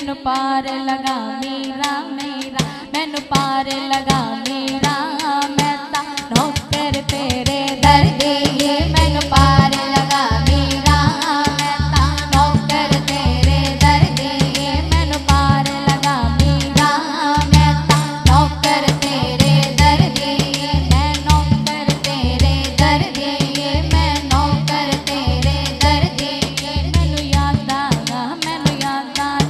मैनू पार लगा मीरा मेरा, मैनू पार लगा मीरा, मैं ता नौकर तेरे दर दी, मैनू पार लगा मीरा, मैं ता नौकर तेरे दर दी, मैनू पार लगा मीरा, मैं ता नौकर तेरे दर दी, मैं नौकर तेरे दर दी, मैं नौकर तेरे दर दी, मैनू यादां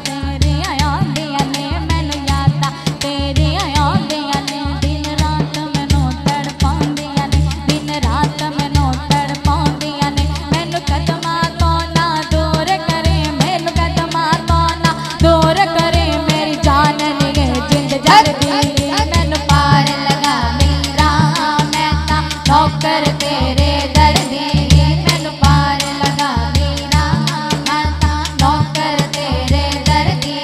तेरियां आउंदियां ने, मैनू यादां तेरियां आउंदियां ने, दिन रात मैनू तड़पाउंदियां ने, दिन रात मैनू तड़पाउंदियां ने, मैनू कदमां तों ना दूर करे, मैनू कदमां तों ना दूर करे, मेरी जान निगे जिंद जरदी, मैनू पार लगा मीरा, मैं तां नौकर तेरे दर दी, मैनू पार लगा मीरा, मैं तां नौकर तेरे दर दी,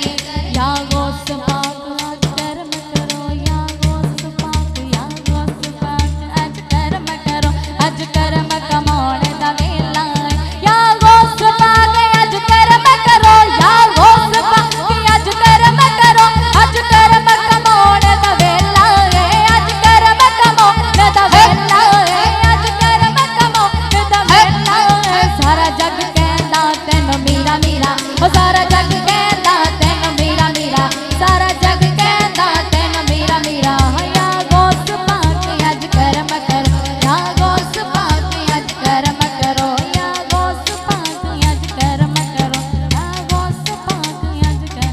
या गौस पाक अज करम करो, या गौस पाक, या गौस पाक अज करम करो, अज करम कमाने दा वेला है, या गौस पाक अज करम करो, या गौस पाक अज करम करो, अज करम कमाने दा वेला है, अज करम कमाने दा वेला है, अज करम कमाने दा वेला है, सारा जग कहंदा तैनूं मीरा मीरा, ओ सारा जग कहंदा तैनूं मीरा मीरा, सारा जग कहंदा तैनूं मीरा मीरा, या गौस पाक अज करम करो, या गौस पाक अज करम करो, या गौस पाक अज करम करो, या गौस पाक अज कर,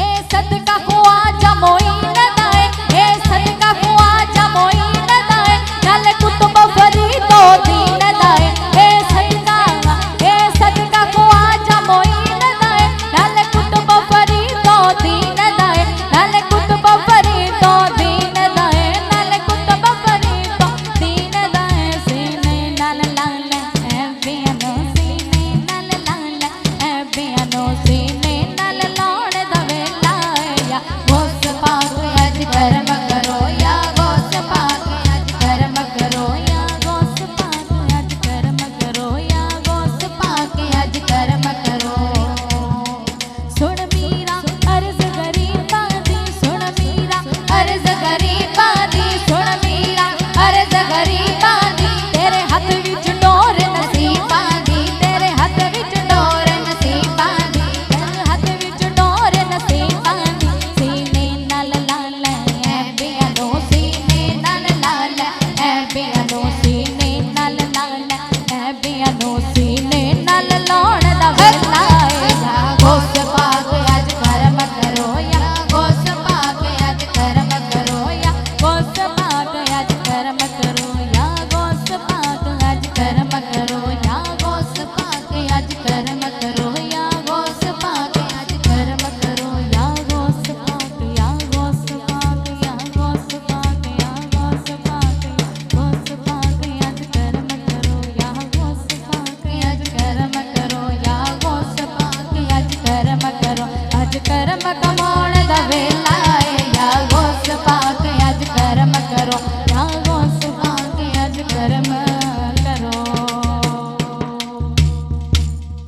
ए सदका ख्वाजा मोइन दा है, ए सदका ख्वाजा मोइन दा है, नाल कुतुब फरीदो दीन दा है, ए सदका ख्वाजा मोइन दा है, नाल कुतुब फरीदो दीन दा है, नाल कुतुब फरीदो दीन दा है, नाल कुतुब फरीदो दीन दा है, सीने नाल लाल ऐ बियानो, सीने नाल लाल ऐ बियानो, सीने नाल लाउण दा वेला है, या गौस पाक अज करम करो, या गौस पाक अज करम करो, या गौस पाक अज करम करो, या गौस पाक अज करम करो, सुन मीरा अर्ज गरीबां दी, सुन मीरा अर्ज गरीबां दी, सुन मीरा अर्ज गरीबां दी, तेरे हथ विच डोर नसीबां दी, तेरे हथ विच डोर नसीबां दी, तेरे हथ विच डोर नसीबां दी, सीने नाल लाल ऐ बियानो, सीने नाल लाल ऐ बियानो, सीने नाल लाल ऐ बियानो, सीने नाल लाउण दा वेला है, या गौस पाक अज करम करो, या गौस पाक अज करम करो, या गौस पाक अज करम करो, या गौस पाक अज करम करो, या गौस पाक अज करम करो, या गौस पाक अज करम करो, या गौस पाक, या गौस पाक, या गौस पाक, या गौस पाक, गौस पाक अज करम करो, या गौस पाक अज करम करो, या गौस पाक अज करम करो, अज करम कमाउण दा वे